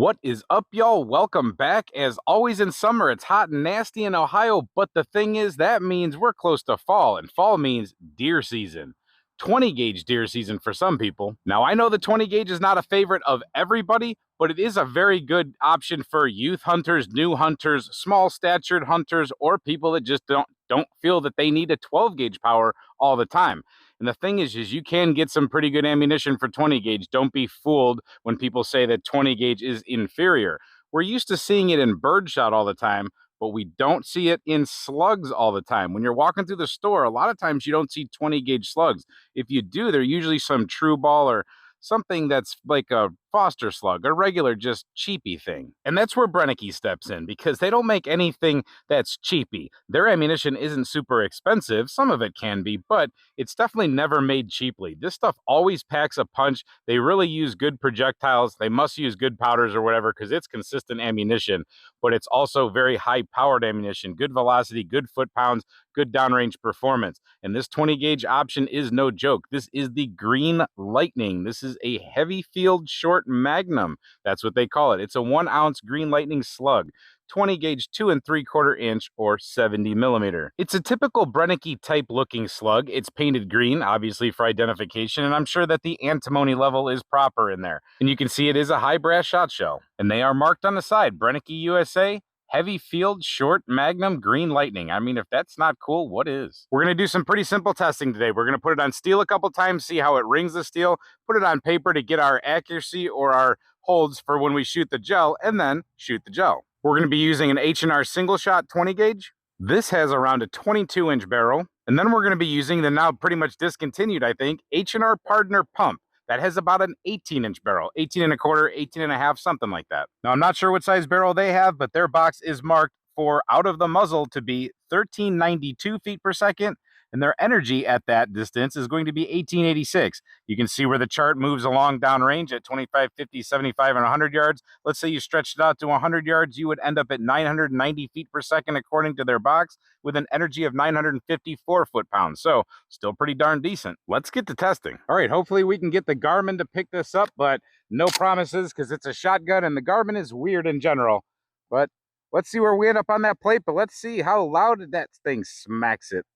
What is up, y'all? Welcome back. As always in summer, it's hot and nasty in Ohio, but the thing is, that means we're close to fall, and fall means deer season. 20 gauge deer season for some people. Now, I know the 20 gauge is not a favorite of everybody, but it is a very good option for youth hunters, new hunters, small statured hunters, or people that just don't feel that they need a 12 gauge power all the time. And the thing is you can get some pretty good ammunition for 20 gauge. Don't be fooled when people say that 20 gauge is inferior. We're used to seeing it in birdshot all the time, but we don't see it in slugs all the time. When you're walking through the store, a lot of times you don't see 20 gauge slugs. If you do, they're usually some true ball or something that's like a Foster slug, a regular just cheapy thing. And that's where Brenneke steps in, because they don't make anything that's cheapy. Their ammunition isn't super expensive. Some of it can be, but it's definitely never made cheaply. This stuff always packs a punch. They really use good projectiles. They must use good powders or whatever, because it's consistent ammunition, but it's also very high powered ammunition, good velocity, good foot pounds, good downrange performance. And this 20 gauge option is no joke. This is the Green Lightning. This is a heavy field short magnum. That's what they call it. It's a 1 ounce Green Lightning slug. 20 gauge 2 3/4 inch or 70 millimeter. It's a typical Brenneke type looking slug. It's painted green, obviously for identification, and I'm sure that the antimony level is proper in there. And you can see it is a high brass shot shell. And they are marked on the side, Brenneke USA, heavy field short magnum Green Lightning. I mean, if that's not cool, what is? We're going to do some pretty simple testing today. We're going to put it on steel a couple times, see how it rings the steel, put it on paper to get our accuracy or our holds for when we shoot the gel, and then shoot the gel. We're going to be using an H&R single shot 20 gauge. This has around a 22 inch barrel. And then we're going to be using the now pretty much discontinued, I think, H&R Partner pump. That has about an 18 inch barrel, 18 1/4, 18 1/2, something like that. Now, I'm not sure what size barrel they have, but their box is marked for out of the muzzle to be 1392 feet per second. And their energy at that distance is going to be 1886. You can see where the chart moves along downrange at 25, 50, 75, and 100 yards. Let's say you stretched it out to 100 yards, you would end up at 990 feet per second according to their box, with an energy of 954 foot-pounds. So still pretty darn decent. Let's get to testing. All right, hopefully we can get the Garmin to pick this up, but no promises because it's a shotgun and the Garmin is weird in general. But let's see where we end up on that plate, but let's see how loud that thing smacks it.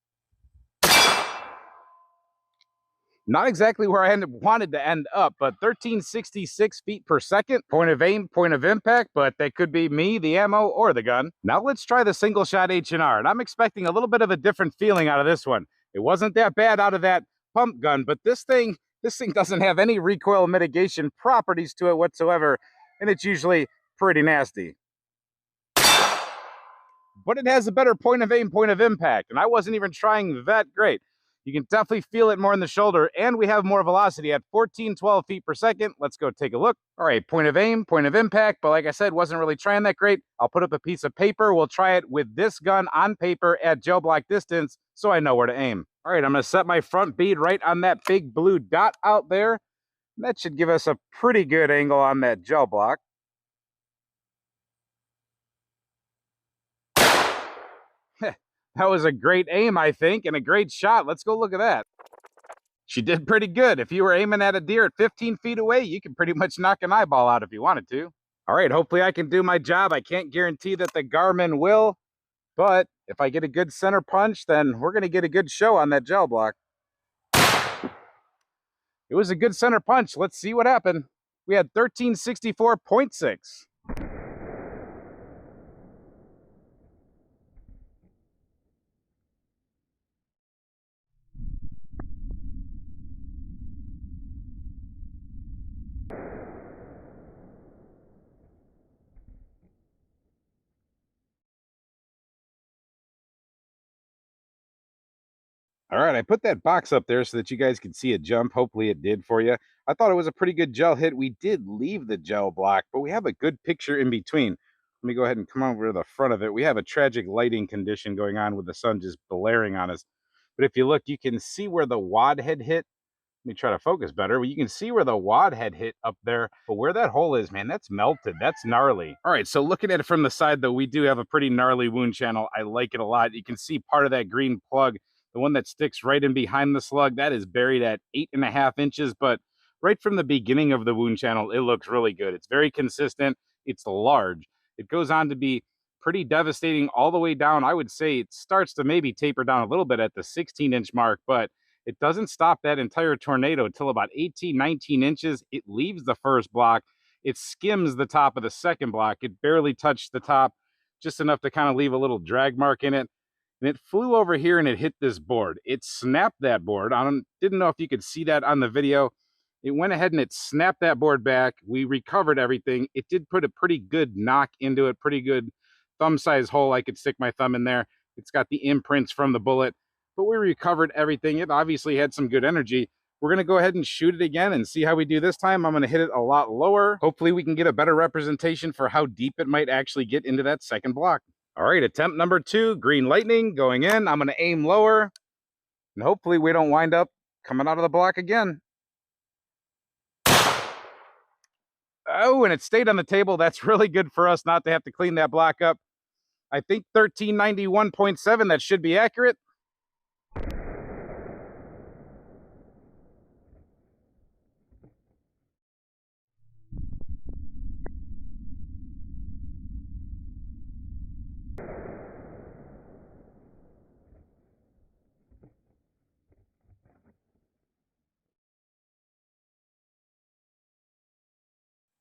Not exactly where I wanted to end up, but 1366 feet per second. Point of aim, point of impact, but that could be me, the ammo, or the gun. Now let's try the single shot H&R, and I'm expecting a little bit of a different feeling out of this one. It wasn't that bad out of that pump gun, but this thing doesn't have any recoil mitigation properties to it whatsoever, and it's usually pretty nasty. But it has a better point of aim, point of impact, and I wasn't even trying that great. You can definitely feel it more in the shoulder, and we have more velocity at 1412 feet per second. Let's go take a look. All right, point of aim, point of impact, but like I said, wasn't really trying that great. I'll put up a piece of paper. We'll try it with this gun on paper at gel block distance so I know where to aim. All right, I'm going to set my front bead right on that big blue dot out there. That should give us a pretty good angle on that gel block. That was a great aim, I think, and a great shot. Let's go look at that. She did pretty good. If you were aiming at a deer at 15 feet away, you can pretty much knock an eyeball out if you wanted to. All right, hopefully I can do my job. I can't guarantee that the Garmin will, but if I get a good center punch, then we're going to get a good show on that gel block. It was a good center punch. Let's see what happened. We had 1364.6. All right, I put that box up there so that you guys could see it jump. Hopefully it did for you. I thought it was a pretty good gel hit. We did leave the gel block, but we have a good picture in between. Let me go ahead and come over to the front of it. We have a tragic lighting condition going on with the sun just blaring on us. But if you look, you can see where the wad head hit. Let me try to focus better. Well, you can see where the wad head hit up there, but where that hole is, man, that's melted. That's gnarly. All right, so looking at it from the side, though, we do have a pretty gnarly wound channel. I like it a lot. You can see part of that green plug, the one that sticks right in behind the slug, that is buried at 8.5 inches, but right from the beginning of the wound channel, it looks really good. It's very consistent. it's large. It goes on to be pretty devastating all the way down. I would say it starts to maybe taper down a little bit at the 16-inch mark, but it doesn't stop that entire tornado until about 18, 19 inches. It leaves the first block. It skims the top of the second block. It barely touched the top, just enough to kind of leave a little drag mark in it. And it flew over here and it hit this board. It snapped that board. Didn't know if you could see that on the video. It went ahead and it snapped that board back. We recovered everything. It did put a pretty good knock into it, pretty good thumb-size hole. I could stick my thumb in there. It's got the imprints from the bullet, but we recovered everything. It obviously had some good energy. We're going to go ahead and shoot it again and see how we do this time. I'm going to hit it a lot lower. Hopefully we can get a better representation for how deep it might actually get into that second block. All right, attempt number 2, Green Lightning going in. I'm going to aim lower, and hopefully we don't wind up coming out of the block again. Oh, and it stayed on the table. That's really good for us not to have to clean that block up. I think 1391.7, that should be accurate.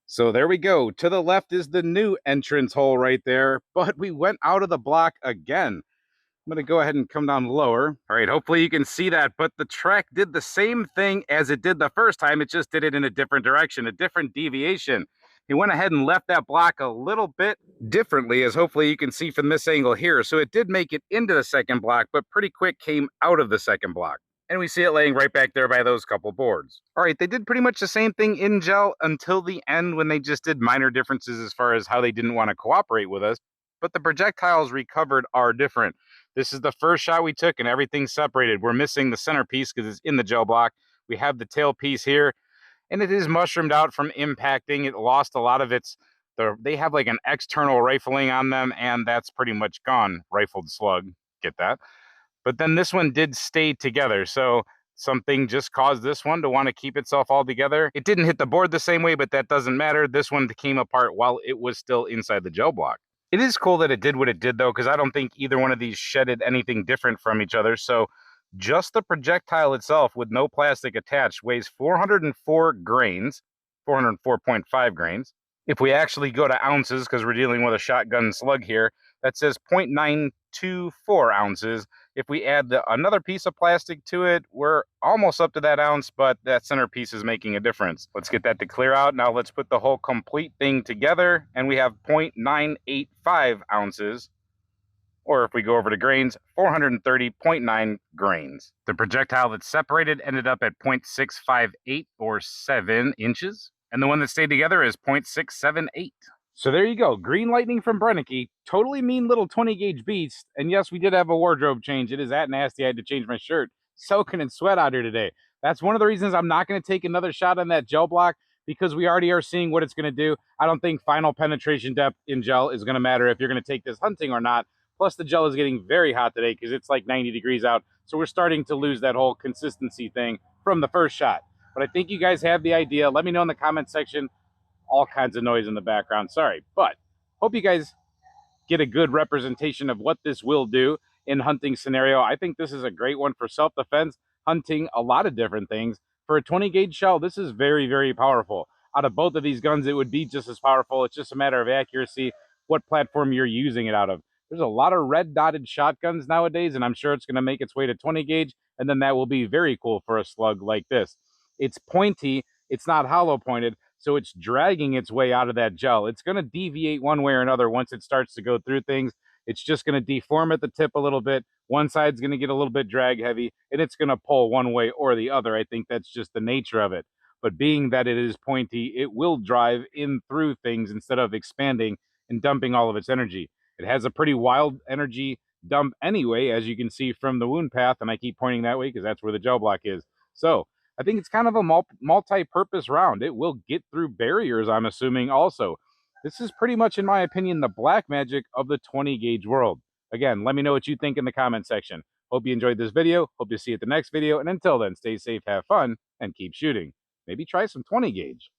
So there we go. To the left is the new entrance hole right there, but we went out of the block again. I'm going to go ahead and come down lower. All right, hopefully you can see that, but the track did the same thing as it did the first time. It just did it in a different direction, a different deviation. He went ahead and left that block a little bit differently, as hopefully you can see from this angle here. So it did make it into the second block, but pretty quick came out of the second block. And we see it laying right back there by those couple boards. All right, they did pretty much the same thing in gel until the end when they just did minor differences as far as how they didn't want to cooperate with us. But the projectiles recovered are different. This is the first shot we took and everything's separated. We're missing the centerpiece because it's in the gel block. We have the tail piece here and it is mushroomed out from impacting. It lost a lot of its, they have like an external rifling on them and that's pretty much gone. Rifled slug, get that? But then this one did stay together. So something just caused this one to want to keep itself all together. It didn't hit the board the same way, but that doesn't matter. This one came apart while it was still inside the gel block. It is cool that it did what it did though, because I don't think either one of these shedded anything different from each other. So just the projectile itself with no plastic attached weighs 404 grains, 404.5 grains. If we actually go to ounces, because we're dealing with a shotgun slug here, that says 0.924 ounces. If we add another piece of plastic to it, we're almost up to that ounce, but that centerpiece is making a difference. Let's get that to clear out. Now let's put the whole complete thing together, and we have 0.985 ounces. Or if we go over to grains, 430.9 grains. The projectile that separated ended up at 0.658 or 7 inches. And the one that stayed together is 0.678. So there you go. Green Lightning from Brenneke. Totally mean little 20 gauge beast. And yes, we did have a wardrobe change. It is that nasty. I had to change my shirt. Soaking in sweat out here today. That's one of the reasons I'm not going to take another shot on that gel block, because we already are seeing what it's going to do. I don't think final penetration depth in gel is going to matter if you're going to take this hunting or not. Plus the gel is getting very hot today because it's like 90 degrees out. So we're starting to lose that whole consistency thing from the first shot. But I think you guys have the idea. Let me know in the comment section. All kinds of noise in the background. Sorry. But hope you guys get a good representation of what this will do in hunting scenario. I think this is a great one for self-defense, hunting, a lot of different things. For a 20 gauge shell, this is very, very powerful. Out of both of these guns, it would be just as powerful. It's just a matter of accuracy, what platform you're using it out of. There's a lot of red dotted shotguns nowadays, and I'm sure it's going to make its way to 20 gauge, and then that will be very cool for a slug like this. It's pointy, it's not hollow pointed, so it's dragging its way out of that gel. It's going to deviate one way or another once it starts to go through things. It's just going to deform at the tip a little bit. One side's going to get a little bit drag heavy, and it's going to pull one way or the other. I think that's just the nature of it. But being that it is pointy, it will drive in through things instead of expanding and dumping all of its energy. It has a pretty wild energy dump anyway, as you can see from the wound path, and I keep pointing that way because that's where the gel block is. So I think it's kind of a multi-purpose round. It will get through barriers, I'm assuming also. This is pretty much, in my opinion, the black magic of the 20 gauge world. Again, let me know what you think in the comment section. Hope you enjoyed this video. Hope to see you at the next video. And until then, stay safe, have fun, and keep shooting. Maybe try some 20 gauge.